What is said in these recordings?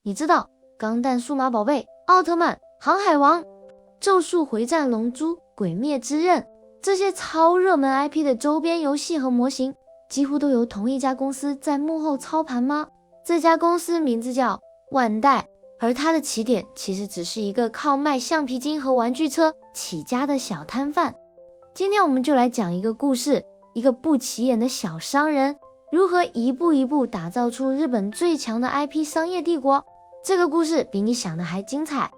你知道钢弹、数码宝贝、奥特曼、航海王、咒术回战、龙珠、鬼灭之刃这些超热门 IP 的周边游戏和模型几乎都由同一家公司在幕后操盘吗？这家公司名字叫万代，而它的起点其实只是一个靠卖橡皮筋和玩具车起家的小摊贩。今天我们就来讲一个故事，一个不起眼的小商人如何一步一步打造出日本最强的 IP 商业帝国。这个故事比你想的还精彩。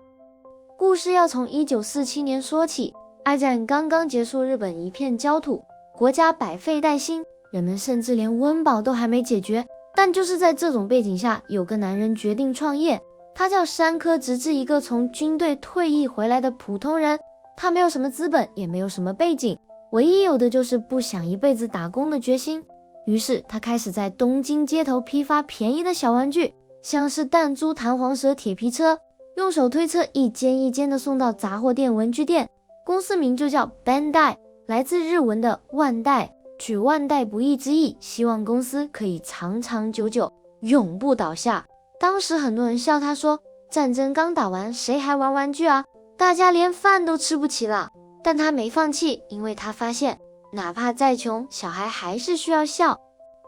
故事要从1947年说起，二战刚刚结束，日本一片焦土，国家百废待兴，人们甚至连温饱都还没解决。但就是在这种背景下，有个男人决定创业，他叫山科直志，一个从军队退役回来的普通人。他没有什么资本，也没有什么背景，唯一有的就是不想一辈子打工的决心。于是他开始在东京街头批发便宜的小玩具，像是弹珠、弹簧蛇、铁皮车，用手推车一间一间的送到杂货店、文具店。公司名就叫 Bandai， 来自日文的万代，取万代不易之意，希望公司可以长长久久，永不倒下。当时很多人笑他说，战争刚打完，谁还玩玩具啊？大家连饭都吃不起了。但他没放弃，因为他发现哪怕再穷，小孩还是需要笑。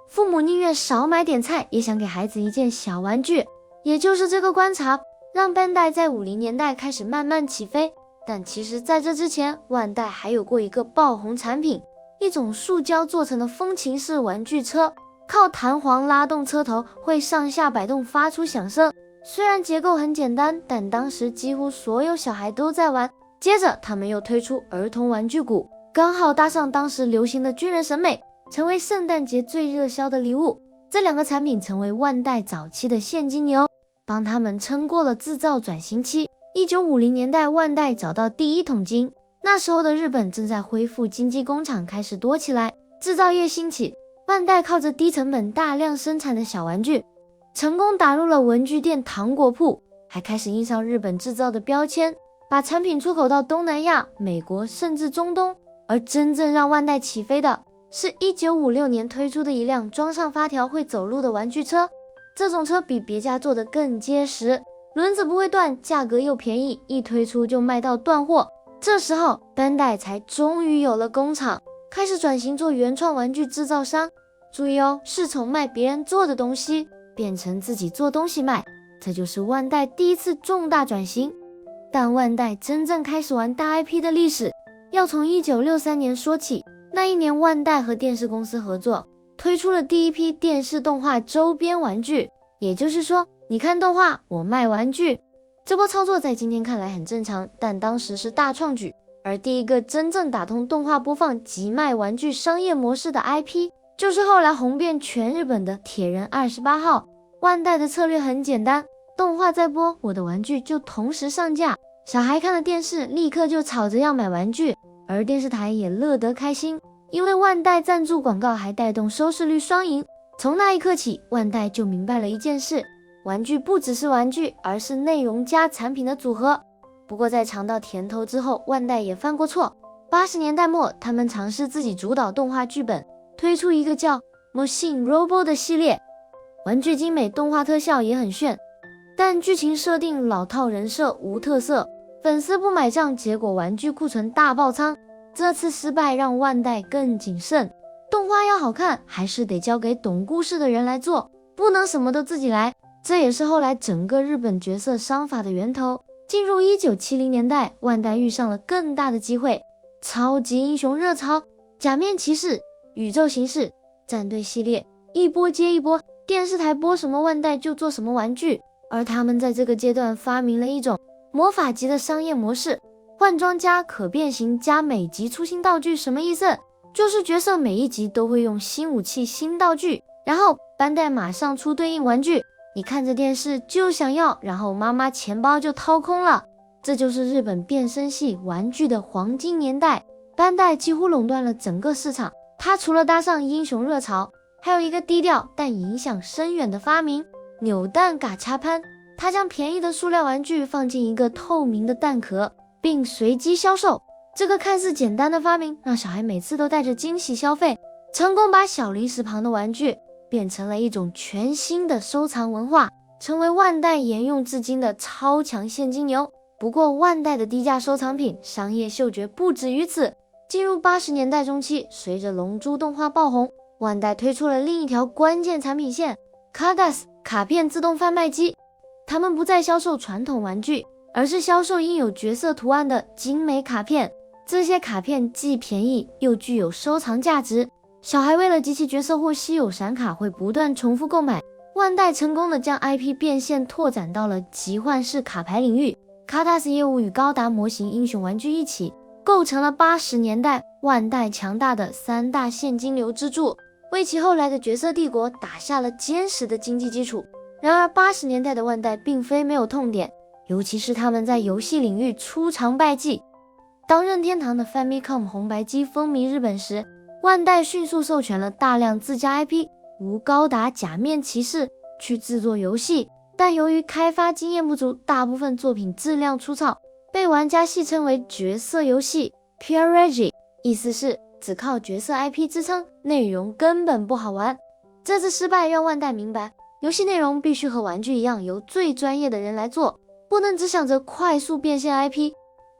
父母宁愿少买点菜，也想给孩子一件小玩具。也就是这个观察，让Bandai在50年代开始慢慢起飞。但其实在这之前，万代还有过一个爆红产品，一种塑胶做成的风琴式玩具车，靠弹簧拉动车头，会上下摆动发出响声。虽然结构很简单，但当时几乎所有小孩都在玩。接着他们又推出儿童玩具鼓，刚好搭上当时流行的军人审美，成为圣诞节最热销的礼物。这两个产品成为万代早期的现金流，帮他们撑过了制造转型期。1950年代，万代找到第一桶金，那时候的日本正在恢复经济，工厂开始多起来，制造业兴起。万代靠着低成本大量生产的小玩具，成功打入了文具店、糖果铺，还开始印上日本制造的标签，把产品出口到东南亚、美国甚至中东。而真正让万代起飞的是1956年推出的一辆装上发条会走路的玩具车。这种车比别家做的更结实，轮子不会断，价格又便宜，一推出就卖到断货。这时候Bandai才终于有了工厂，开始转型做原创玩具制造商。注意哦，是从卖别人做的东西变成自己做东西卖，这就是万代第一次重大转型。但万代真正开始玩大 IP 的历史要从1963年说起。那一年，万代和电视公司合作，推出了第一批电视动画周边玩具。也就是说，你看动画，我卖玩具。这波操作在今天看来很正常，但当时是大创举。而第一个真正打通动画播放即卖玩具商业模式的 IP， 就是后来红遍全日本的铁人28号。万代的策略很简单，动画在播，我的玩具就同时上架，小孩看了电视立刻就吵着要买玩具，而电视台也乐得开心，因为万代赞助广告还带动收视率双赢。从那一刻起，万代就明白了一件事，玩具不只是玩具，而是内容加产品的组合。不过在尝到甜头之后，万代也犯过错。80年代末，他们尝试自己主导动画剧本，推出一个叫 Machine Robo 的系列，玩具精美，动画特效也很炫，但剧情设定老套，人设无特色，粉丝不买账，结果玩具库存大爆仓。这次失败让万代更谨慎，动画要好看，还是得交给懂故事的人来做，不能什么都自己来。这也是后来整个日本角色商法的源头。进入1970年代，万代遇上了更大的机会，超级英雄热潮，假面骑士、宇宙刑事、战队系列一波接一波，电视台播什么万代就做什么玩具。而他们在这个阶段发明了一种魔法级的商业模式，换装加可变形加每集出新道具。什么意思？就是角色每一集都会用新武器、新道具，然后Bandai马上出对应玩具，你看着电视就想要，然后妈妈钱包就掏空了。这就是日本变身系玩具的黄金年代，Bandai几乎垄断了整个市场。它除了搭上英雄热潮，还有一个低调但影响深远的发明——扭蛋嘎恰潘。它将便宜的塑料玩具放进一个透明的蛋壳，并随机销售。这个看似简单的发明，让小孩每次都带着惊喜消费，成功把小零食旁的玩具变成了一种全新的收藏文化。成为万代沿用至今的超强现金流。不过万代的低价收藏品商业嗅觉不止于此。进入80年代中期，随着龙珠动画爆红，万代推出了另一条关键产品线 Cardas 卡片自动贩卖机。他们不再销售传统玩具，而是销售印有角色图案的精美卡片。这些卡片既便宜又具有收藏价值，小孩为了集齐角色或稀有闪卡会不断重复购买。万代成功的将 IP 变现拓展到了集换式卡牌领域。Cardas 业务与高达模型英雄玩具一起，构成了80年代万代强大的3大现金流支柱，为其后来的角色帝国打下了坚实的经济基础。然而80年代的万代并非没有痛点，尤其是他们在游戏领域初尝败绩。当任天堂的 Famicom 红白机风靡日本时，万代迅速授权了大量自家 IP 如高达假面骑士去制作游戏，但由于开发经验不足，大部分作品质量粗糙，被玩家戏称为角色游戏 Pure Regi， 意思是只靠角色 IP 支撑，内容根本不好玩。这次失败让万代明白，游戏内容必须和玩具一样由最专业的人来做，不能只想着快速变现 IP。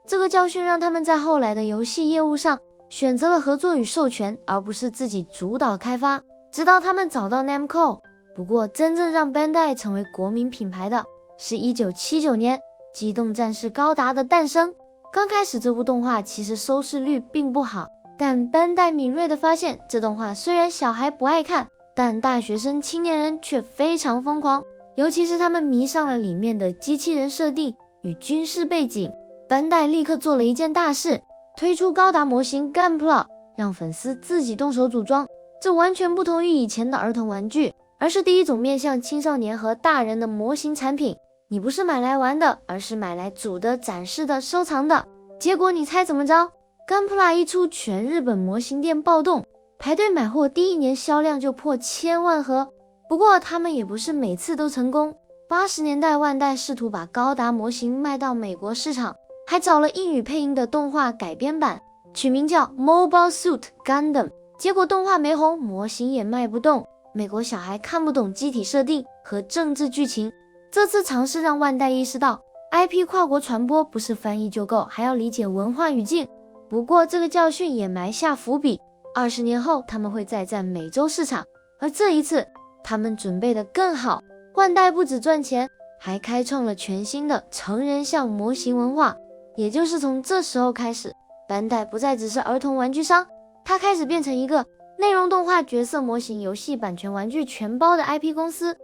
这个教训让他们在后来的游戏业务上选择了合作与授权，而不是自己主导开发，直到他们找到 Namco。 不过真正让 Bandai 成为国民品牌的是1979年机动战士高达的诞生。刚开始这部动画其实收视率并不好，但 Bandai 敏锐地发现，这动画虽然小孩不爱看，但大学生青年人却非常疯狂，尤其是他们迷上了里面的机器人设定与军事背景。Bandai 立刻做了一件大事，推出高达模型 Gunpla， 让粉丝自己动手组装。这完全不同于以前的儿童玩具，而是第一种面向青少年和大人的模型产品。你不是买来玩的，而是买来组的、展示的、收藏的。结果你猜怎么着？ Gunpla 一出，全日本模型店暴动，排队买货，第一年销量就破1000万盒。不过他们也不是每次都成功。80年代万代试图把高达模型卖到美国市场，还找了英语配音的动画改编版，取名叫 Mobile Suit Gundam。 结果动画没红，模型也卖不动，美国小孩看不懂机体设定和政治剧情。这次尝试让万代意识到 IP 跨国传播不是翻译就够，还要理解文化语境。不过这个教训也埋下伏笔，20年后他们会再战美洲市场，而这一次他们准备得更好。万代不止赚钱，还开创了全新的成人向模型文化。也就是从这时候开始，班代不再只是儿童玩具商，它开始变成一个内容动画、角色模型、游戏版权、玩具全包的 IP 公司。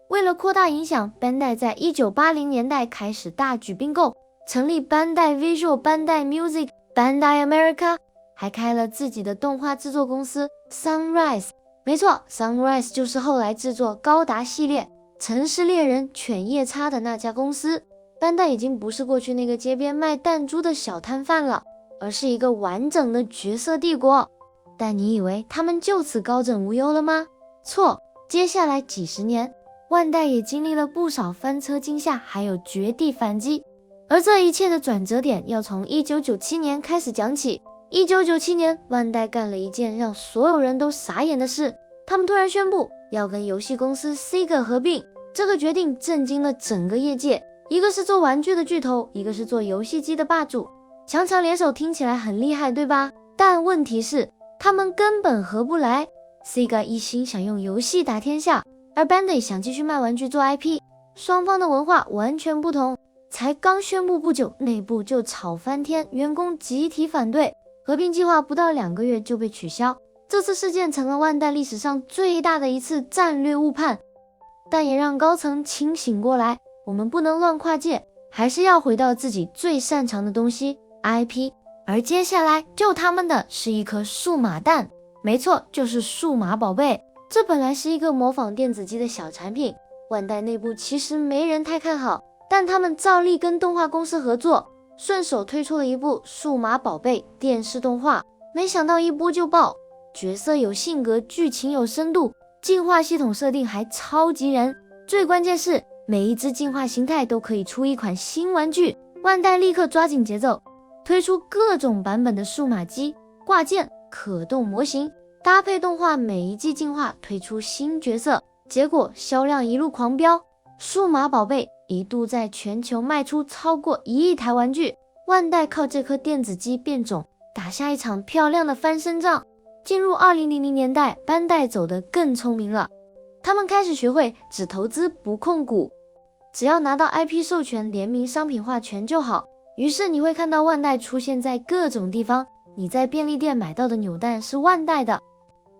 为了扩大影响，班代在1980年代开始大举并购，成立班代 Visual、班代 Music、班代 America， 还开了自己的动画制作公司 Sunrise。 没错， Sunrise 就是后来制作高达系列、城市猎人、犬夜叉的那家公司。班代已经不是过去那个街边卖弹珠的小摊贩了，而是一个完整的角色帝国。但你以为他们就此高枕无忧了吗？错，接下来几十年，万代也经历了不少翻车惊吓，还有绝地反击。而这一切的转折点要从1997年开始讲起。1997年，万代干了一件让所有人都傻眼的事，他们突然宣布要跟游戏公司 Sega 合并。这个决定震惊了整个业界，一个是做玩具的巨头，一个是做游戏机的霸主，强强联手听起来很厉害，对吧？但问题是他们根本合不来。 Sega 一心想用游戏打天下，而 Bandai 想继续卖玩具做 IP， 双方的文化完全不同。才刚宣布不久，内部就吵翻天，员工集体反对，合并计划不到2个月就被取消。这次事件成了万代历史上最大的一次战略误判，但也让高层清醒过来，我们不能乱跨界，还是要回到自己最擅长的东西 IP。 而接下来救他们的是一颗数码蛋，没错，就是数码宝贝。这本来是一个模仿电子机的小产品，万代内部其实没人太看好，但他们照例跟动画公司合作，顺手推出了一部数码宝贝电视动画。没想到一播就爆，角色有性格，剧情有深度，进化系统设定还超级人，最关键是每一只进化形态都可以出一款新玩具。万代立刻抓紧节奏，推出各种版本的数码机、挂件、可动模型，搭配动画每一季进化推出新角色，结果销量一路狂飙。数码宝贝一度在全球卖出超过1亿台玩具，万代靠这颗电子机变种打下一场漂亮的翻身仗。进入2000年代，班代走得更聪明了，他们开始学会只投资不控股，只要拿到 IP 授权，联名商品化权就好。于是你会看到万代出现在各种地方，你在便利店买到的扭蛋是万代的，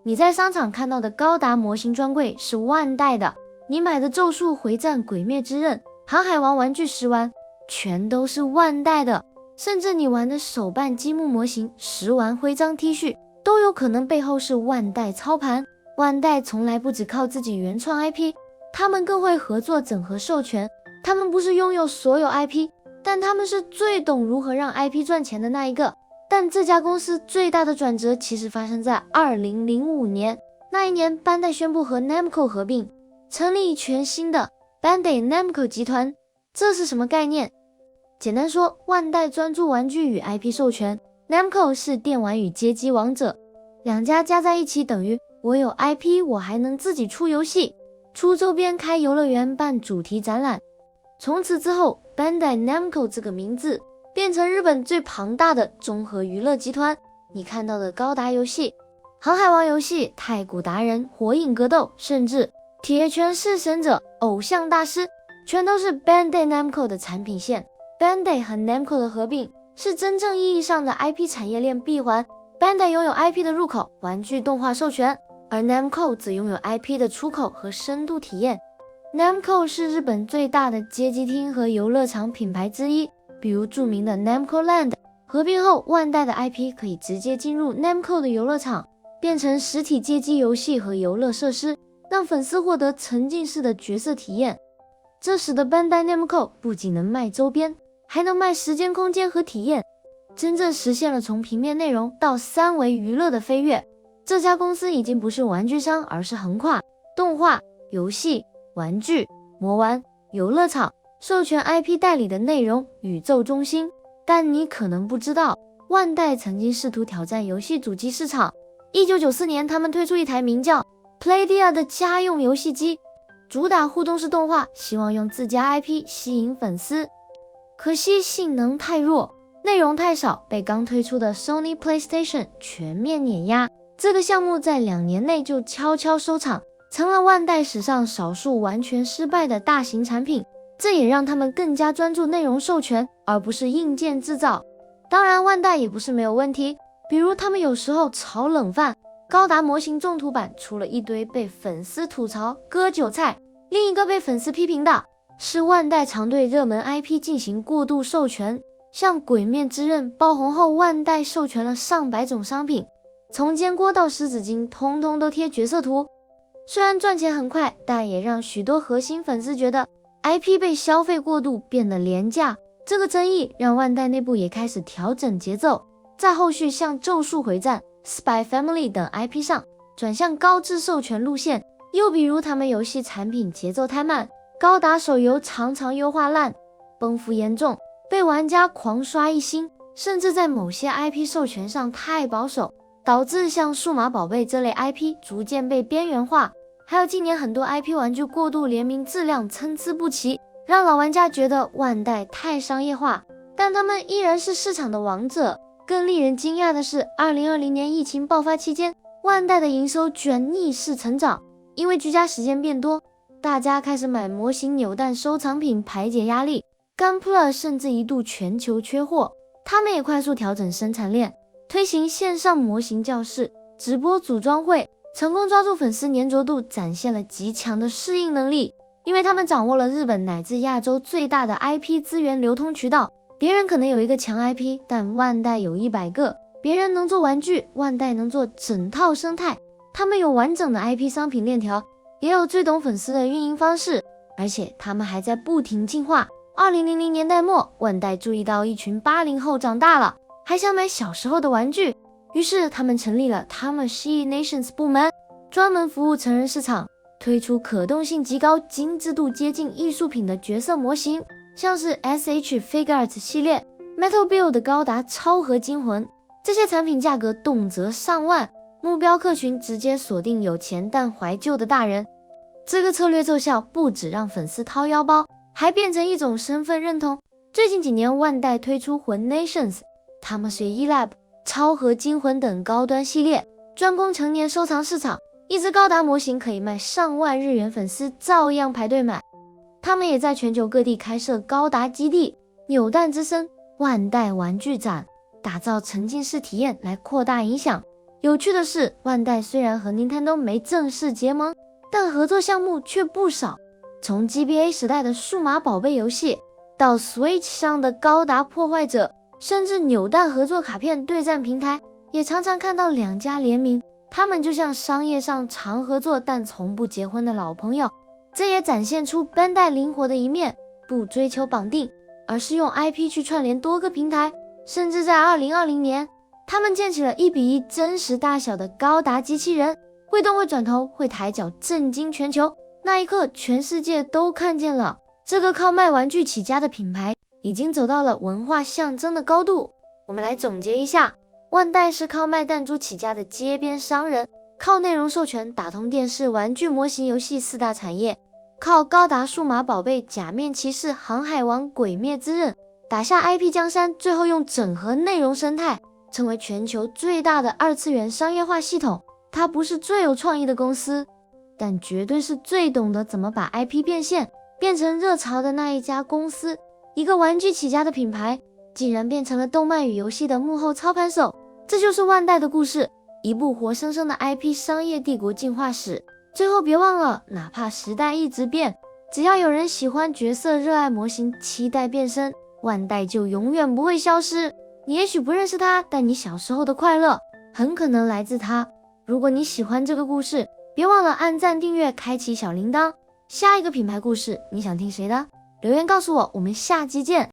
你在商场看到的高达模型专柜是万代的，你买的咒术回战、鬼灭之刃、航海王玩具10丸全都是万代的，甚至你玩的手办积木模型、10丸徽章 T 恤都有可能背后是万代操盘。万代从来不只靠自己原创 IP， 他们更会合作整合授权。他们不是拥有所有 IP， 但他们是最懂如何让 IP 赚钱的那一个。但这家公司最大的转折其实发生在2005年，那一年班代宣布和 Namco 合并，成立全新的 Bandai Namco 集团。这是什么概念？简单说，万代专注玩具与 IP 授权， Namco 是电玩与街机王者，两家加在一起等于我有 IP， 我还能自己出游戏、出周边、开游乐园、办主题展览。从此之后， Bandai Namco 这个名字变成日本最庞大的综合娱乐集团。你看到的高达游戏、航海王游戏、太鼓达人、火影格斗，甚至铁拳弑神者、偶像大师，全都是 Bandai Namco 的产品线。 Bandai 和 Namco 的合并是真正意义上的 IP 产业链闭环。 Bandai 拥有 IP 的入口、玩具动画授权，而 Namco 则拥有 IP 的出口和深度体验。 Namco 是日本最大的街机厅和游乐场品牌之一，比如著名的 Namco Land。 合并后，万代的 IP 可以直接进入 Namco 的游乐场，变成实体街机游戏和游乐设施，让粉丝获得沉浸式的角色体验。这使得 Bandai Namco 不仅能卖周边，还能卖时间空间和体验，真正实现了从平面内容到3维娱乐的飞跃。这家公司已经不是玩具商，而是横跨动画、游戏、玩具、魔玩、游乐场、授权 IP 代理的内容宇宙中心。但你可能不知道，万代曾经试图挑战游戏主机市场。1994年，他们推出一台名叫 Playdia 的家用游戏机，主打互动式动画，希望用自家 IP 吸引粉丝。可惜性能太弱，内容太少，被刚推出的 Sony PlayStation 全面碾压。这个项目在2年内就悄悄收场，成了万代史上少数完全失败的大型产品。这也让他们更加专注内容授权，而不是硬件制造。当然，万代也不是没有问题，比如他们有时候炒冷饭。高达模型重图版出了一堆被粉丝吐槽割韭菜，另一个被粉丝批评的是万代常对热门 IP 进行过度授权。像鬼灭之刃爆红后，万代授权了上百种商品，从煎锅到湿纸巾通通都贴角色图。虽然赚钱很快，但也让许多核心粉丝觉得 IP 被消费过度，变得廉价。这个争议让万代内部也开始调整节奏，在后续像咒术回战、Spy Family 等 IP 上转向高质授权路线。又比如他们游戏产品节奏太慢，高达手游常常优化烂，崩符严重，被玩家狂刷一星，甚至在某些 IP 授权上太保守，导致像数码宝贝这类 IP 逐渐被边缘化。还有近年很多 IP 玩具过度联名，质量参差不齐，让老玩家觉得万代太商业化，但他们依然是市场的王者。更令人惊讶的是，2020年疫情爆发期间，万代的营收居然逆势成长。因为居家时间变多，大家开始买模型扭蛋收藏品排解压力， Gunpla 甚至一度全球缺货。他们也快速调整生产链，推行线上模型教室、直播组装会，成功抓住粉丝粘着度，展现了极强的适应能力。因为他们掌握了日本乃至亚洲最大的 IP 资源流通渠道。别人可能有一个强 IP， 但万代有100个。别人能做玩具，万代能做整套生态。他们有完整的 IP 商品链条，也有最懂粉丝的运营方式，而且他们还在不停进化。2000年代末，万代注意到一群80后长大了，还想买小时候的玩具，于是他们成立了 Tamashii Nations 部门，专门服务成人市场，推出可动性极高、精致度接近艺术品的角色模型，像是 SH Figuarts 系列、Metal Build 的高达超合金魂。这些产品价格动辄上万，目标客群直接锁定有钱但怀旧的大人。这个策略奏效，不止让粉丝掏腰包，还变成一种身份认同。最近几年，万代推出魂 Nations、Tamashii eLab、超合金魂等高端系列，专攻成年收藏市场。一只高达模型可以卖上万日元，粉丝照样排队买。他们也在全球各地开设高达基地、扭蛋之声、万代玩具展，打造沉浸式体验来扩大影响。有趣的是，万代虽然和 Nintendo 没正式结盟，但合作项目却不少。从 GBA 时代的数码宝贝游戏，到 Switch 上的高达破坏者，甚至扭蛋合作卡片对战平台，也常常看到两家联名。他们就像商业上常合作但从不结婚的老朋友。这也展现出 Bandai 灵活的一面，不追求绑定，而是用 IP 去串联多个平台。甚至在2020年，他们建起了1:1真实大小的高达机器人，会动会转头会抬脚，震惊全球。那一刻，全世界都看见了，这个靠卖玩具起家的品牌已经走到了文化象征的高度。我们来总结一下，万代是靠卖弹珠起家的街边商人，靠内容授权打通电视、玩具模型、游戏4大产业，靠高达、数码宝贝、假面骑士、航海王、鬼灭之刃打下 IP 江山，最后用整合内容生态成为全球最大的二次元商业化系统。它不是最有创意的公司，但绝对是最懂得怎么把 IP 变现，变成热潮的那一家公司。一个玩具起家的品牌，竟然变成了动漫与游戏的幕后操盘手。这就是万代的故事，一部活生生的 IP 商业帝国进化史。最后别忘了，哪怕时代一直变，只要有人喜欢角色、热爱模型、期待变身，万代就永远不会消失。你也许不认识他，但你小时候的快乐很可能来自他。如果你喜欢这个故事，别忘了按赞、订阅、开启小铃铛。下一个品牌故事，你想听谁的？留言告诉我，我们下期见。